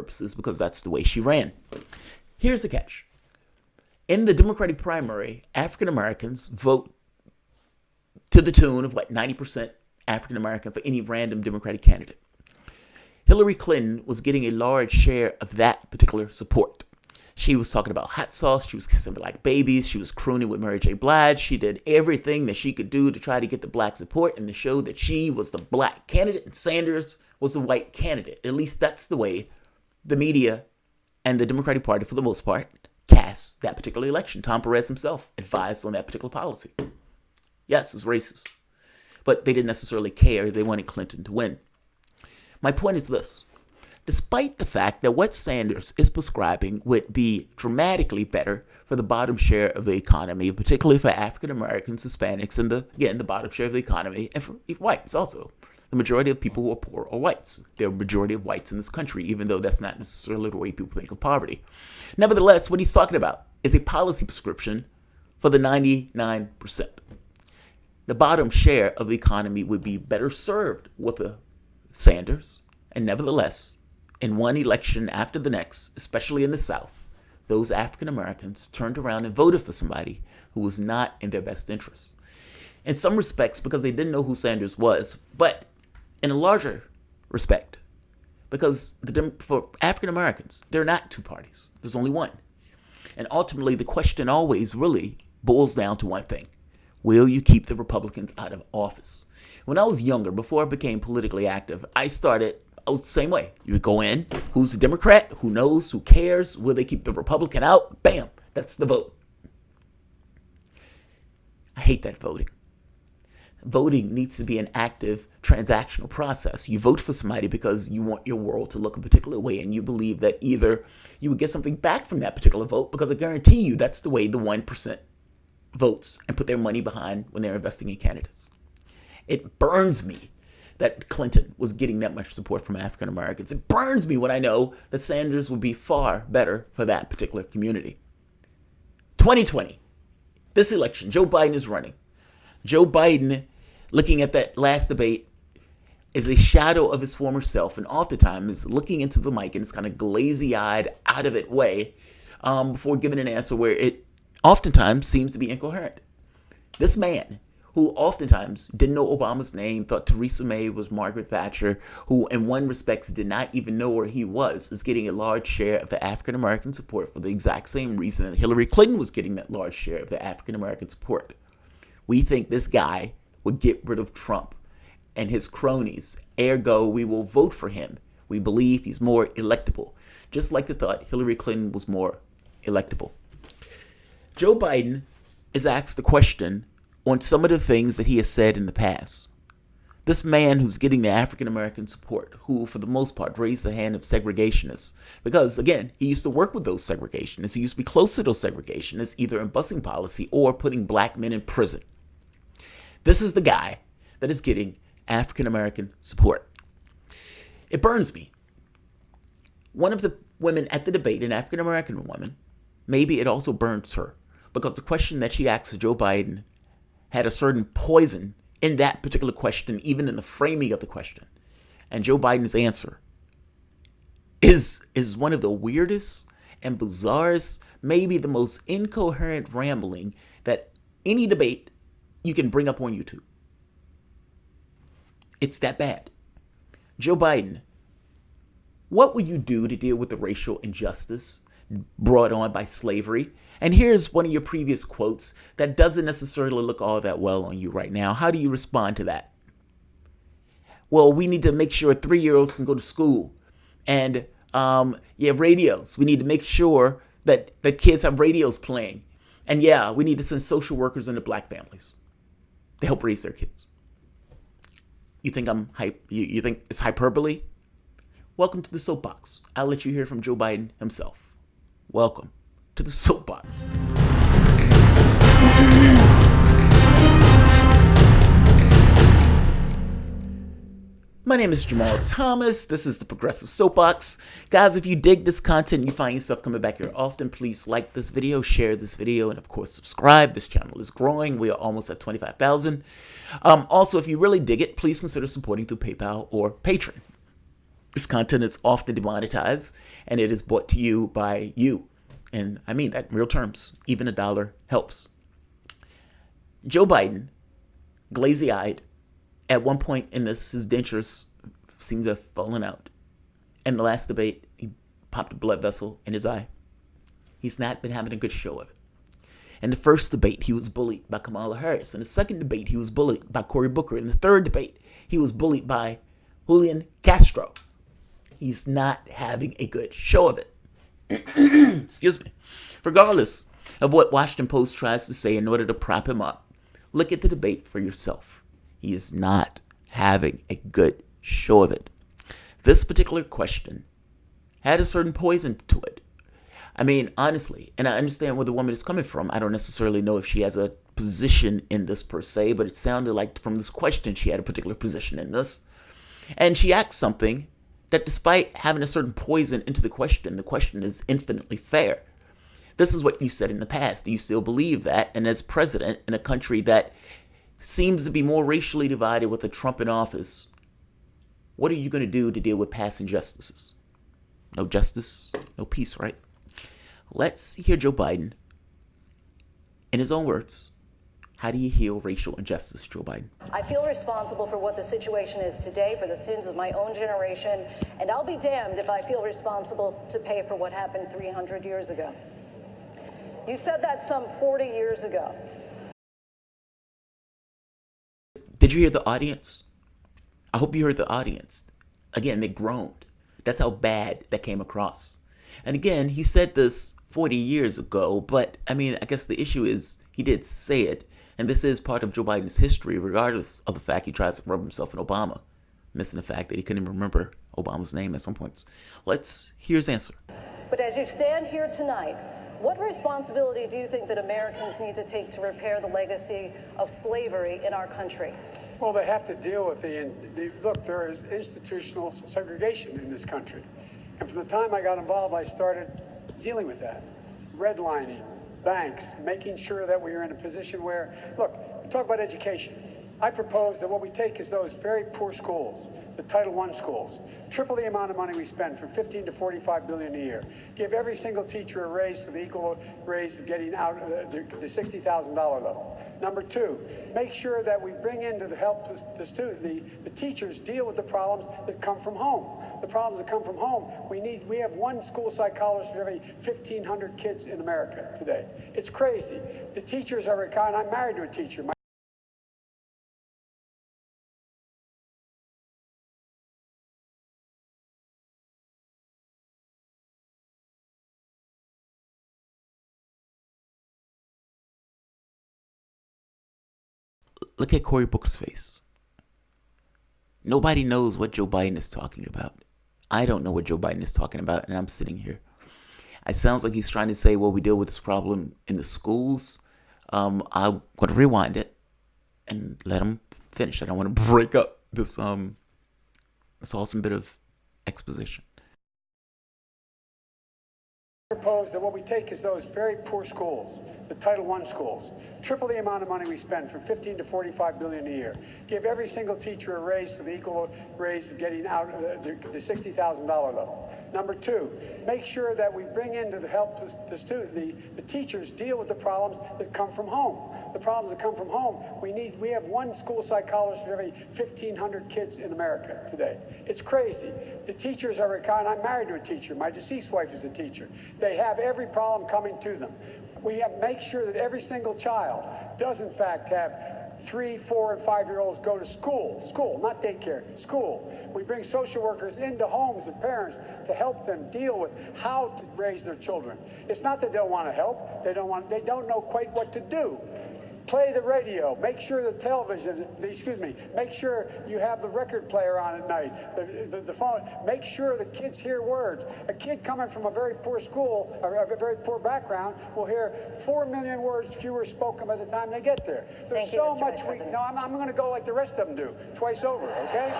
purposes because that's the way she ran. Here's the catch. In the Democratic primary, African Americans vote to the tune of 90% African American for any random Democratic candidate. Hillary Clinton was getting a large share of that particular support. She was talking about hot sauce. She was kissing like babies. She was crooning with Mary J. Blige. She did everything that she could do to try to get the black support and to show that she was the black candidate and Sanders was the white candidate. At least that's the way the media and the Democratic Party, for the most part, cast that particular election. Tom Perez himself advised on that particular policy. Yes, it was racist, but they didn't necessarily care. They wanted Clinton to win. My point is this. Despite the fact that what Sanders is prescribing would be dramatically better for the bottom share of the economy, particularly for African Americans, Hispanics, and the bottom share of the economy, and for whites also. The majority of people who are poor are whites. There are a majority of whites in this country, even though that's not necessarily the way people think of poverty. Nevertheless, what he's talking about is a policy prescription for the 99%. The bottom share of the economy would be better served with a Sanders, and nevertheless, in one election after the next, especially in the South, those African Americans turned around and voted for somebody who was not in their best interest. In some respects, because they didn't know who Sanders was, but in a larger respect, because for African Americans, there are not two parties. There's only one. And ultimately, the question always really boils down to one thing. Will you keep the Republicans out of office? When I was younger, before I became politically active, I was the same way. You would go in, who's a Democrat, who knows, who cares, will they keep the Republican out? Bam, that's the vote. I hate that voting. Voting needs to be an active, transactional process. You vote for somebody because you want your world to look a particular way, and you believe that either you would get something back from that particular vote, because I guarantee you that's the way the 1% votes and put their money behind when they're investing in candidates. It burns me that Clinton was getting that much support from African Americans. It burns me when I know that Sanders would be far better for that particular community. 2020, this election, Joe Biden is running. Joe Biden, looking at that last debate, is a shadow of his former self, and oftentimes is looking into the mic in this kind of glazy-eyed, out-of-it way before giving an answer where it oftentimes seems to be incoherent. This man, who oftentimes didn't know Obama's name, thought Theresa May was Margaret Thatcher, who in one respect did not even know where he was, is getting a large share of the African-American support for the exact same reason that Hillary Clinton was getting that large share of the African-American support. We think this guy would get rid of Trump and his cronies. Ergo, we will vote for him. We believe he's more electable, just like they thought Hillary Clinton was more electable. Joe Biden is asked the question on some of the things that he has said in the past. This man who's getting the African-American support, who for the most part raised the hand of segregationists, because again, he used to work with those segregationists. He used to be close to those segregationists, either in busing policy or putting black men in prison. This is the guy that is getting African-American support. It burns me. One of the women at the debate, an African-American woman, maybe it also burns her, because the question that she asked Joe Biden had a certain poison in that particular question, even in the framing of the question. And Joe Biden's answer is one of the weirdest and bizarrest, maybe the most incoherent rambling that any debate you can bring up on YouTube. It's that bad. Joe Biden, what would you do to deal with the racial injustice brought on by slavery? And here's one of your previous quotes that doesn't necessarily look all that well on you right now. How do you respond to that? Well, we need to make sure 3-year-olds can go to school. And radios. We need to make sure that kids have radios playing. And yeah, we need to send social workers into black families to help raise their kids. You think you think it's hyperbole? Welcome to the soapbox. I'll let you hear from Joe Biden himself. Welcome to the soapbox. My name is Jamarl Thomas. This is the Progressive Soapbox. Guys, if you dig this content and you find yourself coming back here often, please like this video, share this video, and of course, subscribe. This channel is growing. We are almost at 25,000. Also, if you really dig it, please consider supporting through PayPal or Patreon. This content is often demonetized, and it is brought to you by you. And I mean that in real terms. Even $1 helps. Joe Biden, glazy-eyed, at one point in this, his dentures seemed to have fallen out. In the last debate, he popped a blood vessel in his eye. He's not been having a good show of it. In the first debate, he was bullied by Kamala Harris. In the second debate, he was bullied by Cory Booker. In the third debate, he was bullied by Julian Castro. He's not having a good show of it. Excuse me. Regardless of what Washington Post tries to say in order to prop him up, look at the debate for yourself. He is not having a good show of it. This particular question had a certain poison to it. I mean, honestly, and I understand where the woman is coming from. I don't necessarily know if she has a position in this per se, but it sounded like from this question she had a particular position in this. And she asked something that, despite having a certain poison into the question is infinitely fair. This is what you said in the past. Do you still believe that? And as president in a country that seems to be more racially divided with a Trump in office, what are you going to do to deal with past injustices? No justice, no peace, right? Let's hear Joe Biden, in his own words. How do you heal racial injustice, Joe Biden? I feel responsible for what the situation is today, for the sins of my own generation, and I'll be damned if I feel responsible to pay for what happened 300 years ago. You said that some 40 years ago. Did you hear the audience? I hope you heard the audience. Again, they groaned. That's how bad that came across. And again, he said this 40 years ago, but I mean, I guess the issue is he did say it. And this is part of Joe Biden's history, regardless of the fact he tries to rub himself in Obama, missing the fact that he couldn't even remember Obama's name at some points. Let's hear his answer. But as you stand here tonight, what responsibility do you think that Americans need to take to repair the legacy of slavery in our country? Well, they have to deal with look, there is institutional segregation in this country. And from the time I got involved, I started dealing with that. Redlining, banks, making sure that we are in a position where, look, we talk about education. I propose that what we take is those very poor schools, the Title I schools, triple the amount of money we spend from 15 to 45 billion a year. Give every single teacher a raise to the equal raise of getting out the $60,000 level. Number two, make sure that we bring in to help the teachers deal with the problems that come from home. The problems that come from home, we have one school psychologist for every 1,500 kids in America today. It's crazy. The teachers are retired. I'm married to a teacher. Look at Cory Booker's face. Nobody knows what Joe Biden is talking about. I don't know what Joe Biden is talking about, and I'm sitting here. It sounds like he's trying to say, well, we deal with this problem in the schools. I'm going to rewind it and let him finish. I don't want to break up this awesome bit of exposition. I propose that what we take is those very poor schools, the Title I schools, triple the amount of money we spend from 15 to 45 billion a year. Give every single teacher a raise to the equal raise of getting out the $60,000 level. Number two, make sure that we bring in to help the teachers deal with the problems that come from home. The problems that come from home, we have one school psychologist for every 1,500 kids in America today. It's crazy. The teachers are retired. I'm married to a teacher. My deceased wife is a teacher. They have every problem coming to them. We have to make sure that every single child does, in fact, have 3, 4, and 5-year-olds go to school, not daycare, school. We bring social workers into homes and parents to help them deal with how to raise their children. It's not that they don't want to help. They don't know quite what to do. Play the radio. Make sure the television, make sure you have the record player on at night, the phone. Make sure the kids hear words. A kid coming from a very poor school, or a very poor background, will hear 4 million words fewer spoken by the time they get there. There's so much. I'm going to go like the rest of them do, twice over, okay?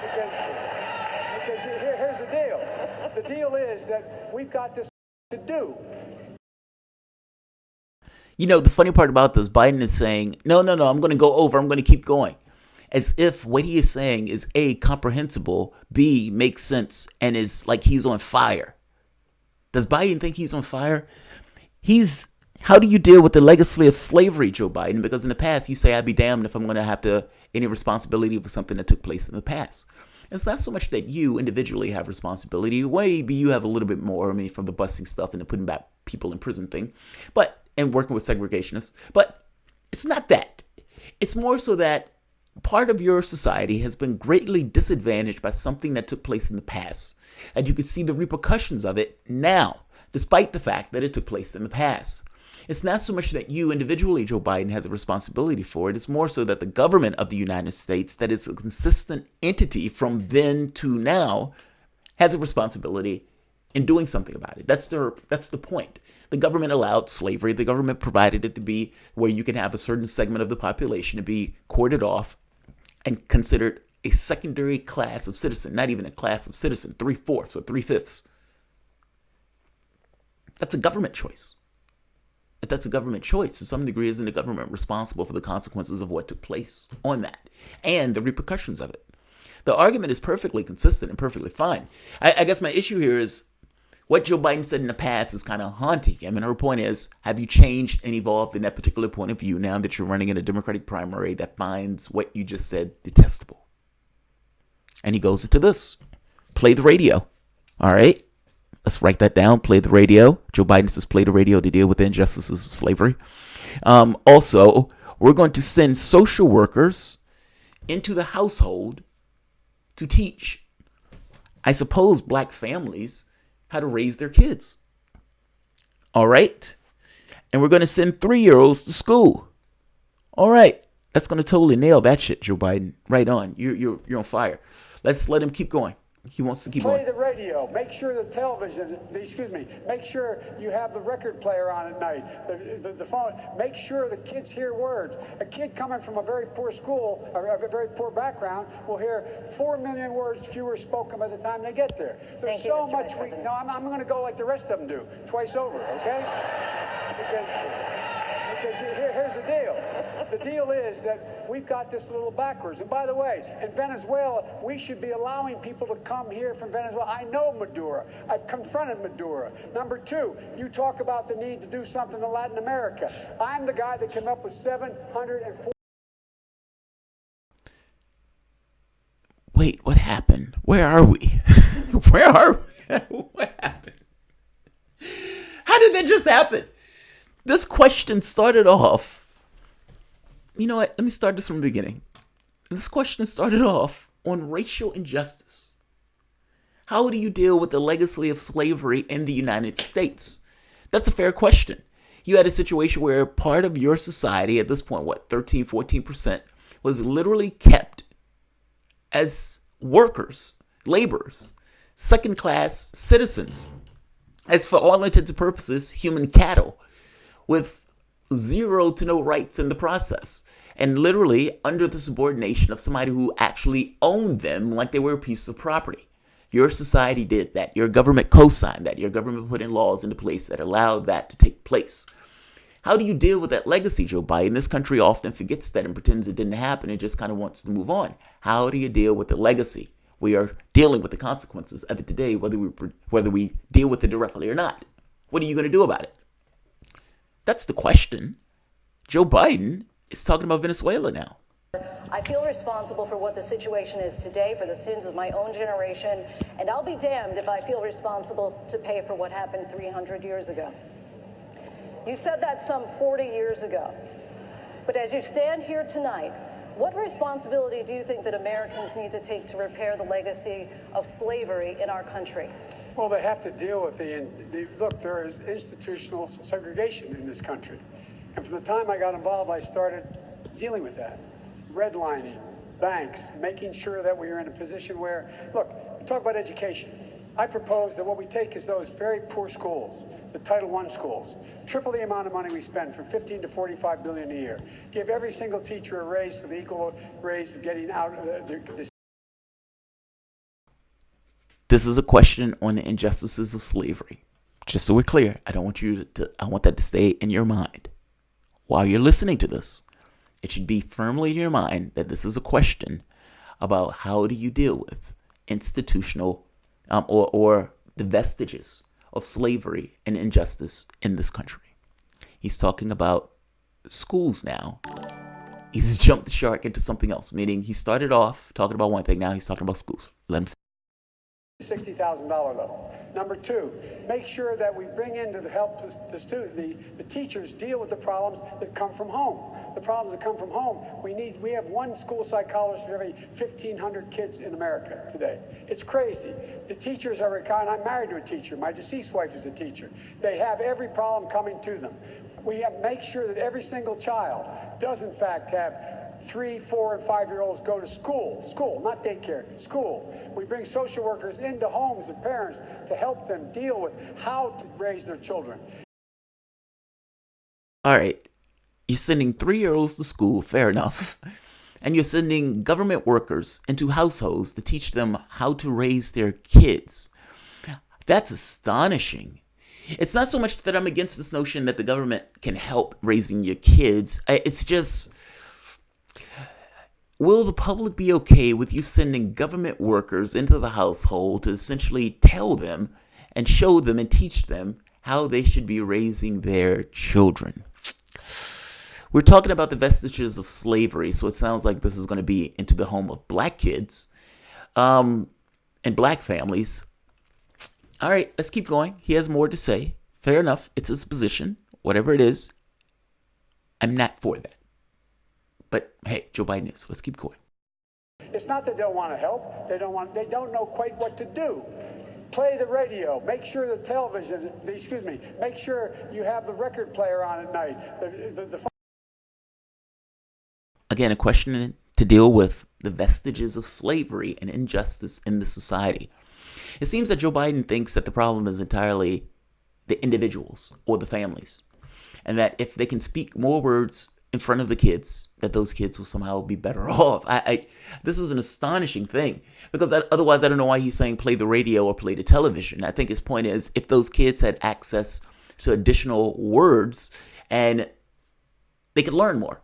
Because here's the deal. The deal is that we've got this to do. You know, the funny part about this, Biden is saying, no, I'm going to go over. I'm going to keep going. as if what he is saying is A, comprehensible, B, makes sense, and is like he's on fire. Does Biden think he's on fire? How do you deal with the legacy of slavery, Joe Biden? Because in the past, you say, I'd be damned if I'm going to have any responsibility for something that took place in the past. It's not so much that you individually have responsibility. Maybe you have a little bit more, from the busing stuff and the putting back people in prison thing, and working with segregationists. But it's not that. It's more so that part of your society has been greatly disadvantaged by something that took place in the past. And you can see the repercussions of it now, despite the fact that it took place in the past. It's not so much that you individually, Joe Biden, has a responsibility for it. It's more so that the government of the United States, that is a consistent entity from then to now, has a responsibility in doing something about it. That's the point. The government allowed slavery. The government provided it to be where you can have a certain segment of the population to be corded off and considered a secondary class of citizen, not even a class of citizen, 3/4 or 3/5. That's a government choice. If that's a government choice, to some degree, isn't the government responsible for the consequences of what took place on that and the repercussions of it? The argument is perfectly consistent and perfectly fine. I guess my issue here is what Joe Biden said in the past is kind of haunting him. And her point is, have you changed and evolved in that particular point of view now that you're running in a Democratic primary that finds what you just said detestable? And he goes into this. Play the radio. All right. Let's write that down. Play the radio. Joe Biden says play the radio to deal with the injustices of slavery. Also, we're going to send social workers into the household to teach, I suppose, black families how to raise their kids. All right. And we're going to send 3-year-olds to school. All right. That's going to totally nail that shit, Joe Biden. Right on. You're on fire. Let's let him keep going. He wants to keep Play going. the radio. Make sure the television, make sure you have the record player on at night, the phone. Make sure the kids hear words. A kid coming from a very poor school, or a very poor background, will hear 4 million words fewer spoken by the time they get there. There's so much. I'm going to go like the rest of them do, twice over, okay? Because here's the deal. The deal is that we've got this a little backwards. And by the way, in Venezuela, we should be allowing people to come here from Venezuela. I know Maduro. I've confronted Maduro. Number two, you talk about the need to do something in Latin America. I'm the guy that came up with 740. Wait, what happened? Where are we? Where are we? What happened? How did that just happen? This question started off. You know what? Let me start this from the beginning. This question started off on racial injustice. How do you deal with the legacy of slavery in the United States? That's a fair question. You had a situation where part of your society at this point, 13, 14%, was literally kept as workers, laborers, second-class citizens, as for all intents and purposes, human cattle, with zero to no rights in the process, and literally under the subordination of somebody who actually owned them like they were a piece of property. Your society did that. Your government co-signed that. Your government put in laws into place that allowed that to take place. How do you deal with that legacy, Joe Biden? This country often forgets that and pretends it didn't happen and just kind of wants to move on. How do you deal with the legacy? We are dealing with the consequences of it today, whether we deal with it directly or not. What are you going to do about it? That's the question. Joe Biden is talking about Venezuela now. I feel responsible for what the situation is today, for the sins of my own generation, and I'll be damned if I feel responsible to pay for what happened 300 years ago. You said that some 40 years ago. But as you stand here tonight, what responsibility do you think that Americans need to take to repair the legacy of slavery in our country? Well, they have to deal with look, there is institutional segregation in this country. And from the time I got involved, I started dealing with that. Redlining, banks, making sure that we are in a position where, look, talk about education. I propose that what we take is those very poor schools, the Title I schools, triple the amount of money we spend from 15 to 45 billion a year. Give every single teacher a raise so the equal raise of getting out of the This is a question on the injustices of slavery. Just so we're clear, I want that to stay in your mind while you're listening to this. It should be firmly in your mind that this is a question about how do you deal with institutional or the vestiges of slavery and injustice in this country. He's talking about schools now. He's jumped the shark into something else, meaning he started off talking about one thing, now he's talking about schools. Let him $60,000 level. Number two, make sure that we bring in to help the teachers deal with the problems that come from home. The problems that come from home, we have one school psychologist for every 1,500 kids in America today. It's crazy. The teachers are, and I'm married to a teacher. My deceased wife is a teacher. They have every problem coming to them. We have to make sure that every single child does in fact have 3, 4, and 5-year-olds go to school, not daycare, school. We bring social workers into homes and parents to help them deal with how to raise their children. All right, you're sending 3-year-olds to school, fair enough. And you're sending government workers into households to teach them how to raise their kids. That's astonishing. It's not so much that I'm against this notion that the government can help raising your kids. It's just, will the public be okay with you sending government workers into the household to essentially tell them and show them and teach them how they should be raising their children? We're talking about the vestiges of slavery, so it sounds like this is going to be into the home of black kids and black families. All right, let's keep going. He has more to say. Fair enough. It's his position. Whatever it is, I'm not for that. But hey, Joe Biden is. Let's keep going. It's not that they don't want to help. They don't know quite what to do. Play the radio. Make sure the television, make sure you have the record player on at night. Again, a question to deal with the vestiges of slavery and injustice in the society. It seems that Joe Biden thinks that the problem is entirely the individuals or the families, and that if they can speak more words in front of the kids, that those kids will somehow be better off. This is an astonishing thing, because otherwise I don't know why he's saying play the radio or play the television. I think his point is if those kids had access to additional words and they could learn more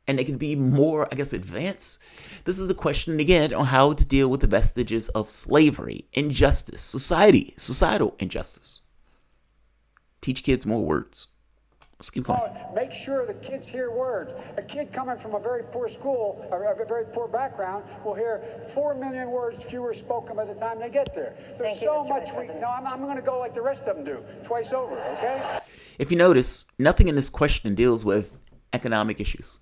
and they could be more, advanced. This is a question, again, on how to deal with the vestiges of slavery, injustice, societal injustice. Teach kids more words. Let's keep going. Make sure the kids hear words. A kid coming from a very poor school, or a very poor background, will hear 4 million words fewer spoken by the time they get there. There's so much. I'm going to go like the rest of them do, twice over, okay? If you notice, nothing in this question deals with economic issues,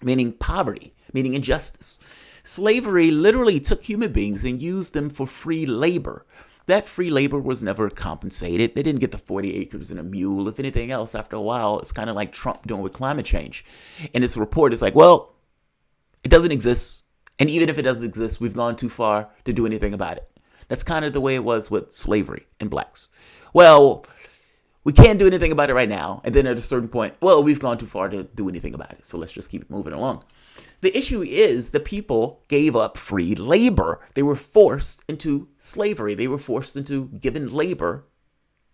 meaning poverty, meaning injustice. Slavery literally took human beings and used them for free labor. That free labor was never compensated. They didn't get the 40 acres and a mule. If anything else, after a while, it's kind of like Trump doing with climate change. And this report is like, well, it doesn't exist. And even if it does exist, we've gone too far to do anything about it. That's kind of the way it was with slavery and blacks. Well, we can't do anything about it right now. And then at a certain point, well, we've gone too far to do anything about it. So let's just keep it moving along. The issue is the people gave up free labor. They were forced into slavery. They were forced into giving labor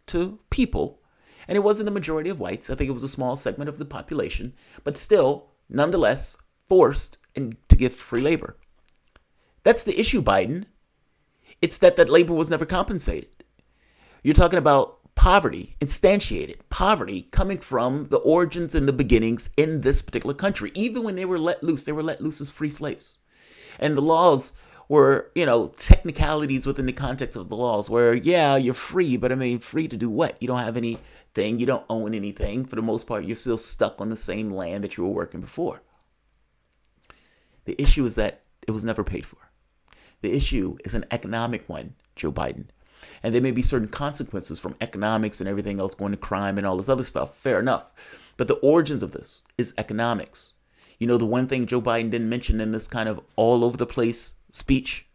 to people. And it wasn't the majority of whites. I think it was a small segment of the population, but still, nonetheless, forced to give free labor. That's the issue, Biden. It's that labor was never compensated. You're talking about poverty, instantiated poverty coming from the origins and the beginnings in this particular country. Even when they were let loose as free slaves. And the laws were, technicalities within the context of the laws where, yeah, you're free, but free to do what? You don't have anything, you don't own anything. For the most part, you're still stuck on the same land that you were working before. The issue is that it was never paid for. The issue is an economic one, Joe Biden. And there may be certain consequences from economics and everything else going to crime and all this other stuff. Fair enough. But the origins of this is economics. The one thing Joe Biden didn't mention in this kind of all over the place speech?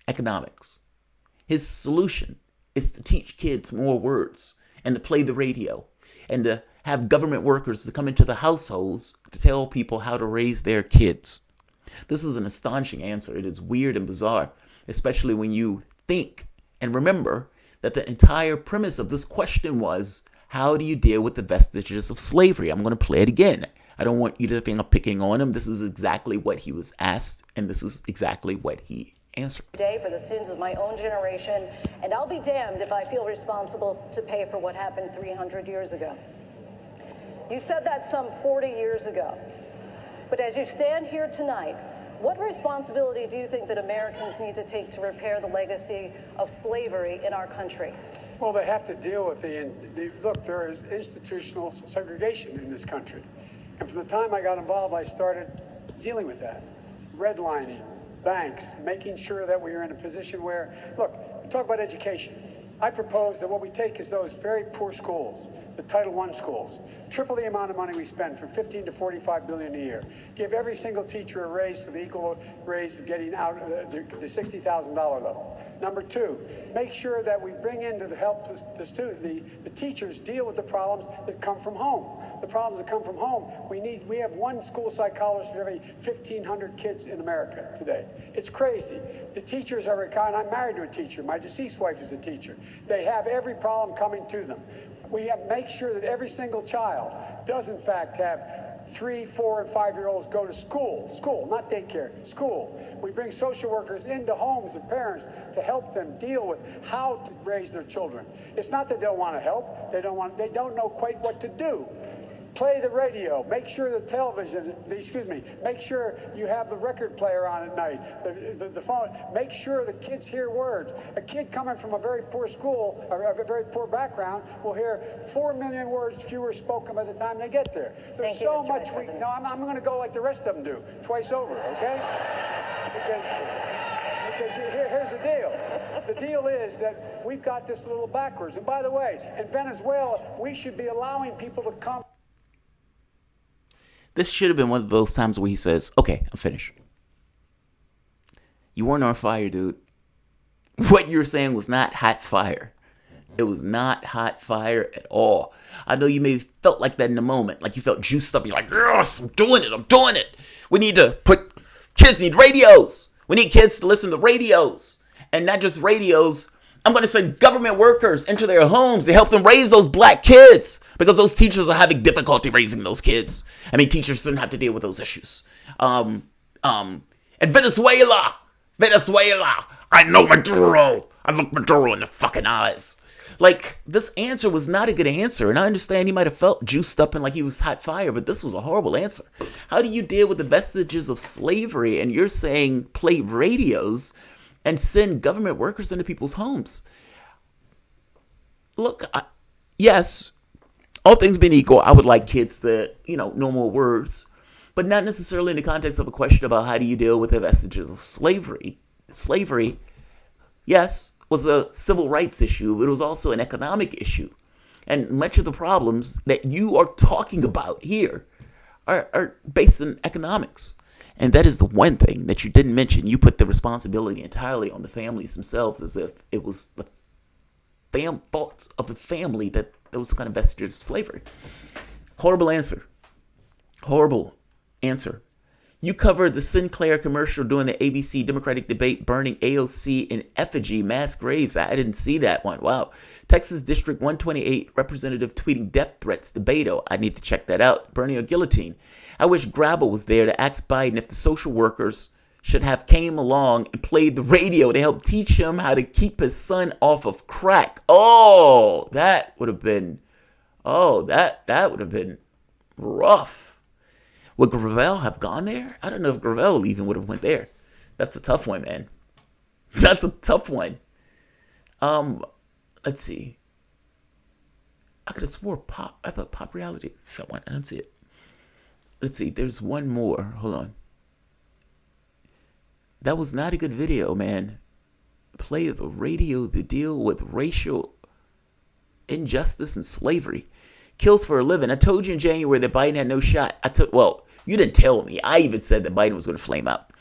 Economics. His solution is to teach kids more words and to play the radio and to have government workers to come into the households to tell people how to raise their kids. This is an astonishing answer. It is weird and bizarre, especially when you think and remember that the entire premise of this question was, how do you deal with the vestiges of slavery? I'm going to play it again. I don't want you to think I'm picking on him. This is exactly what he was asked, and this is exactly what he answered. Today for the sins of my own generation, and I'll be damned if I feel responsible to pay for what happened 300 years ago. You said that some 40 years ago. But as you stand here tonight, what responsibility do you think that Americans need to take to repair the legacy of slavery in our country? Well, they have to deal with look, there is institutional segregation in this country. And from the time I got involved, I started dealing with that. Redlining, banks, making sure that we are in a position where, look, talk about education. I propose that what we take is those very poor schools, the Title I schools, triple the amount of money we spend from 15 to 45 billion a year. Give every single teacher a raise to the equal raise of getting out the $60,000 level. Number two, make sure that we bring in to help the teachers deal with the problems that come from home. The problems that come from home, we have one school psychologist for every 1,500 kids in America today. It's crazy. The teachers are retired. I'm married to a teacher. My deceased wife is a teacher. They have every problem coming to them. We have to make sure that every single child does in fact have 3, 4, and 5-year-olds go to school, not daycare, school. We bring social workers into homes of parents to help them deal with how to raise their children. It's not that they don't want to help, they don't know quite what to do. Play the radio, make sure the television, make sure you have the record player on at night, the phone, make sure the kids hear words. A kid coming from a very poor school, or a very poor background, will hear 4 million words fewer spoken by the time they get there. There's so much I'm going to go like the rest of them do, twice over, okay? Because here's the deal. The deal is that we've got this a little backwards. And by the way, in Venezuela, we should be allowing people to come. This should have been one of those times where he says, okay, I'm finished. You weren't on fire, dude. What you were saying was not hot fire. It was not hot fire at all. I know you maybe felt like that in the moment. Like you felt juiced up. You're like, yes, I'm doing it. We need to kids need radios. We need kids to listen to radios. And not just radios. I'm going to send government workers into their homes to help them raise those black kids, because those teachers are having difficulty raising those kids. I mean, teachers shouldn't have to deal with those issues. And Venezuela, I know Maduro. I look Maduro in the fucking eyes. Like, this answer was not a good answer. And I understand he might have felt juiced up and like he was hot fire, but this was a horrible answer. How do you deal with the vestiges of slavery? And you're saying play radios and send government workers into people's homes. Look, yes, all things being equal, I would like kids to, know more words, but not necessarily in the context of a question about how do you deal with the vestiges of slavery. Slavery, yes, was a civil rights issue. It was also an economic issue. And much of the problems that you are talking about here are based in economics. And that is the one thing that you didn't mention. You put the responsibility entirely on the families themselves, as if it was the faults of the family that there was some kind of vestiges of slavery. Horrible answer. You covered the Sinclair commercial during the ABC Democratic debate burning AOC in effigy, mass graves. I didn't see that one. Wow. Texas District 128 representative tweeting death threats to Beto. I need to check that out. Burning a guillotine. I wish Gravel was there to ask Biden if the social workers should have came along and played the radio to help teach him how to keep his son off of crack. Oh, that would have been rough. Would Gravel have gone there? I don't know if Gravel even would have went there. That's a tough one, man. That's a tough one. Let's see. I could have swore Pop. I thought Pop Reality is that one. I don't see it. Let's see. There's one more. Hold on. That was not a good video, man. Play the radio to deal with racial injustice and slavery. Kills for a living. I told you in January that Biden had no shot. You didn't tell me. I even said that Biden was going to flame out.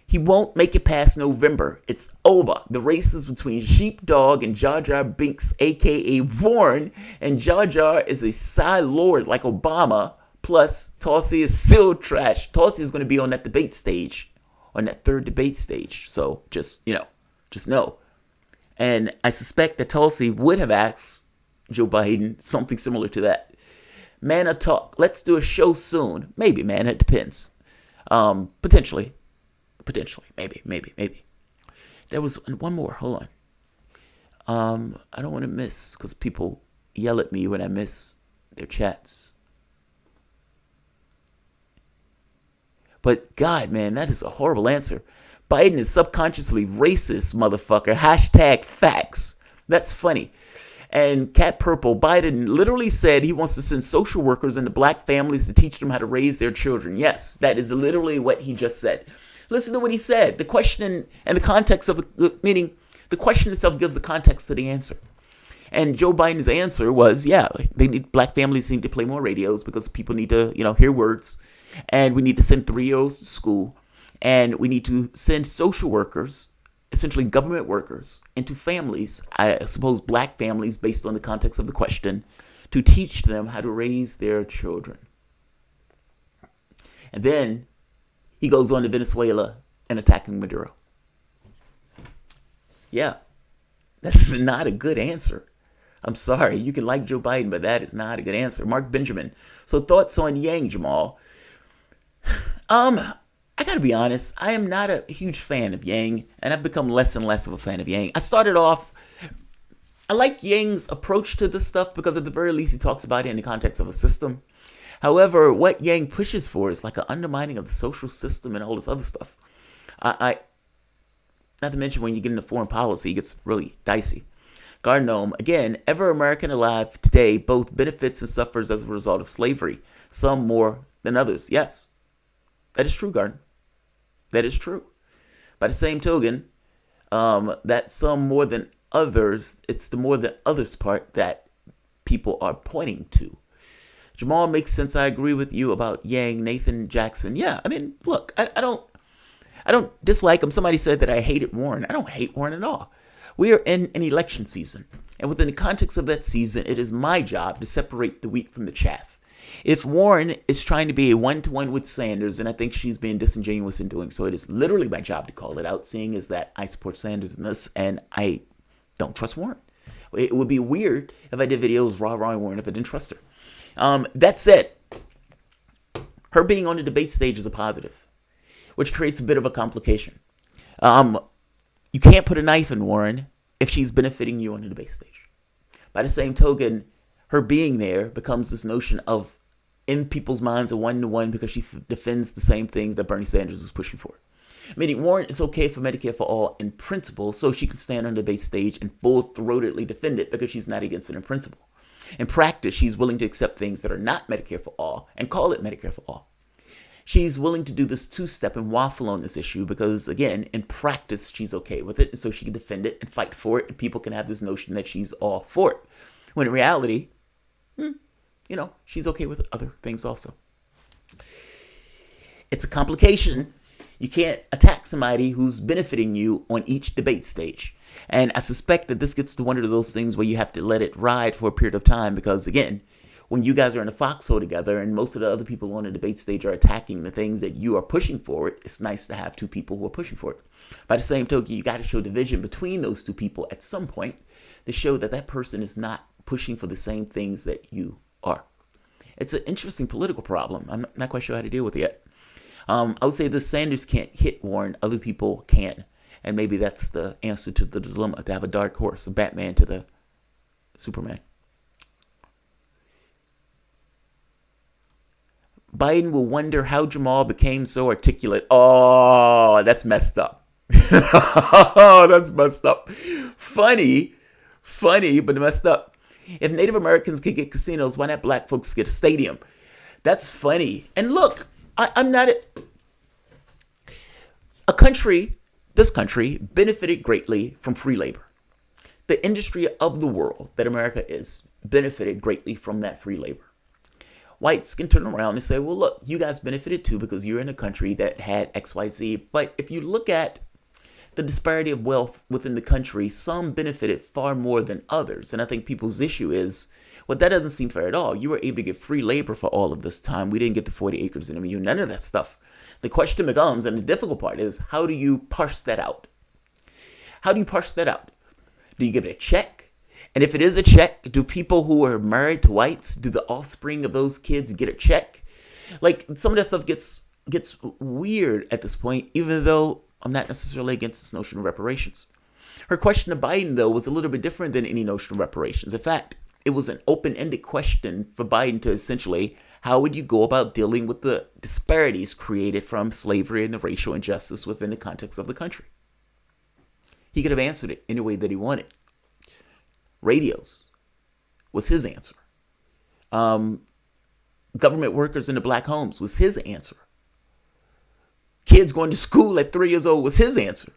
He won't make it past November. It's over. The race is between Sheepdog and Jar Jar Binks, a.k.a. Warren. And Jar Jar is a side lord like Obama. Plus, Tulsi is still trash. Tulsi is going to be on that debate stage. On that third debate stage. So, just know. And I suspect that Tulsi would have asked Joe Biden something similar to that. Manna talk. Let's do a show soon. Maybe, man. It depends. Potentially. Maybe. There was one more. Hold on. I don't want to miss, because people yell at me when I miss their chats. But God, man, that is a horrible answer. Biden is subconsciously racist, motherfucker. Hashtag facts. That's funny. And Cat Purple, Biden literally said he wants to send social workers into black families to teach them how to raise their children. Yes, that is literally what he just said. Listen to what he said. The question and the context of meaning the question itself gives the context to the answer. And Joe Biden's answer was, yeah, black families need to play more radios because people need to, hear words. And we need to send 3-year-olds to school. And we need to send social workers, essentially government workers, into families, I suppose black families, based on the context of the question, to teach them how to raise their children. And then he goes on to Venezuela and attacking Maduro. Yeah, that's not a good answer. I'm sorry, you can like Joe Biden, but that is not a good answer. Mark Benjamin. So thoughts on Yang, Jamal? I gotta be honest, I am not a huge fan of Yang, and I've become less and less of a fan of Yang. I started off, I like Yang's approach to this stuff because at the very least he talks about it in the context of a system. However, what Yang pushes for is like an undermining of the social system and all this other stuff. Not to mention when you get into foreign policy, it gets really dicey. Garnome, again, every American alive today both benefits and suffers as a result of slavery, some more than others. Yes, that is true, Garden. That is true. By the same token, that some more than others, it's the more than others part that people are pointing to. Jamal, makes sense. I agree with you about Yang, Nathan Jackson. Yeah, I mean, look, I don't dislike him. Somebody said that I hated Warren. I don't hate Warren at all. We are in an election season, and within the context of that season, it is my job to separate the wheat from the chaff. If Warren is trying to be a one-to-one with Sanders, and I think she's being disingenuous in doing so, it is literally my job to call it out, seeing as that I support Sanders in this, and I don't trust Warren. It would be weird if I did videos rah-rahing Warren if I didn't trust her. That said, her being on the debate stage is a positive, which creates a bit of a complication. You can't put a knife in Warren if she's benefiting you on the debate stage. By the same token, her being there becomes this notion of, in people's minds, a one-to-one because she defends the same things that Bernie Sanders is pushing for. Meaning Warren is okay for Medicare for all in principle, so she can stand on the debate stage and full-throatedly defend it because she's not against it in principle. In practice, she's willing to accept things that are not Medicare for all and call it Medicare for all. She's willing to do this two-step and waffle on this issue because, again, in practice, she's okay with it, and so she can defend it and fight for it, and people can have this notion that she's all for it. When in reality, she's okay with other things also. It's a complication. You can't attack somebody who's benefiting you on each debate stage. And I suspect that this gets to one of those things where you have to let it ride for a period of time because, again, when you guys are in a foxhole together and most of the other people on the debate stage are attacking the things that you are pushing for it, it's nice to have two people who are pushing for it. By the same token, you got to show division between those two people at some point to show that that person is not pushing for the same things that you are. It's an interesting political problem. I'm not quite sure how to deal with it yet. I would say this: Sanders can't hit Warren, other people can. And maybe that's the answer to the dilemma, to have a dark horse, a Batman to the Superman. Biden will wonder how Jamal became so articulate. Oh, that's messed up. Oh, that's messed up. Funny, but messed up. If Native Americans could get casinos, why not black folks get a stadium? That's funny. And look, I'm not this country benefited greatly from free labor. The industry of the world that America is benefited greatly from that free labor. Whites can turn around and say, well, look, you guys benefited too because you're in a country that had XYZ. But if you look at the disparity of wealth within the country, some benefited far more than others. And I think people's issue is, well, that doesn't seem fair at all. You were able to get free labor for all of this time. We didn't get the 40 acres in MU, none of that stuff. The question becomes, and the difficult part is, how do you parse that out? How do you parse that out? Do you give it a check And if it is a check, do people who are married to whites, do the offspring of those kids get a check? Like, some of that stuff gets weird at this point, even though I'm not necessarily against this notion of reparations. Her question to Biden, though, was a little bit different than any notion of reparations. In fact, it was an open-ended question for Biden to essentially, how would you go about dealing with the disparities created from slavery and the racial injustice within the context of the country? He could have answered it any way that he wanted. Radios was his answer. Government workers in the black homes was his answer. Kids going to school at 3 years old was his answer.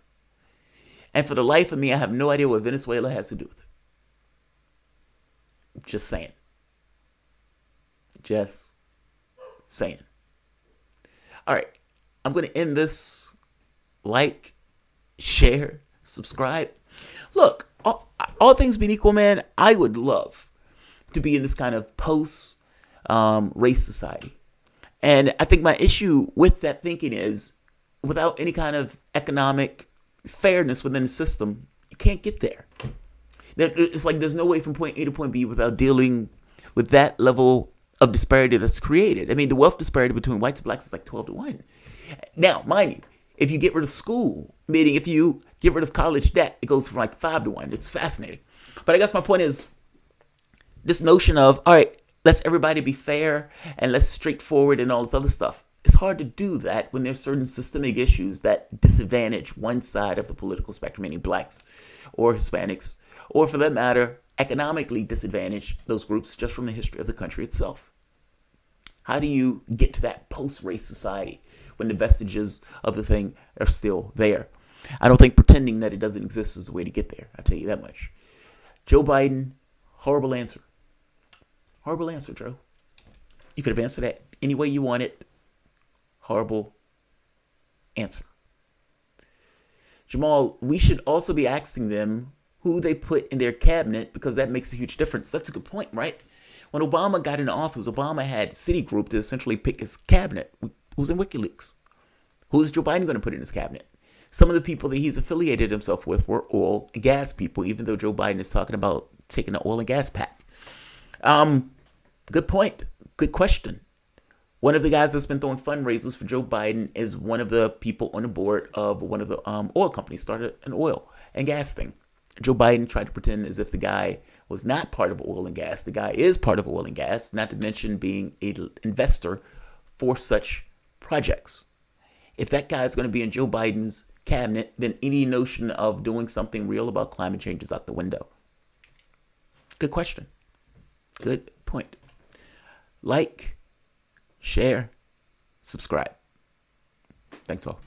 And for the life of me, I have no idea what Venezuela has to do with it. Just saying. Just saying. All right. I'm going to end this. Like, share, subscribe. Look, all things being equal, man, I would love to be in this kind of post-race society. And I think my issue with that thinking is, without any kind of economic fairness within the system, you can't get there. It's like there's no way from point A to point B without dealing with that level of disparity that's created. I mean, the wealth disparity between whites and blacks is like 12-1. Now, mind you, if you get rid of school, meaning if you get rid of college debt, it goes from like 5-1. It's fascinating. But I guess my point is this notion of, all right, let's everybody be fair and let's straightforward and all this other stuff. It's hard to do that when there's certain systemic issues that disadvantage one side of the political spectrum, meaning blacks or Hispanics, or for that matter, economically disadvantage those groups just from the history of the country itself. How do you get to that post-race society when the vestiges of the thing are still there? I don't think pretending that it doesn't exist is the way to get there. I'll tell you that much. Joe Biden, horrible answer. Horrible answer, Joe. You could have answered that any way you wanted. Horrible answer. Jamarl, we should also be asking them who they put in their cabinet, because that makes a huge difference. That's a good point, right? When Obama got into office, Obama had Citigroup to essentially pick his cabinet. Who's in WikiLeaks? Who's Joe Biden going to put in his cabinet? Some of the people that he's affiliated himself with were oil and gas people, even though Joe Biden is talking about taking the oil and gas pact. Good point. Good question. One of the guys that's been throwing fundraisers for Joe Biden is one of the people on the board of one of the oil companies, started an oil and gas thing. Joe Biden tried to pretend as if the guy was not part of oil and gas. The guy is part of oil and gas, not to mention being an investor for such projects. If that guy is going to be in Joe Biden's cabinet, then any notion of doing something real about climate change is out the window. Good question. Good point. Like, share, subscribe. Thanks all.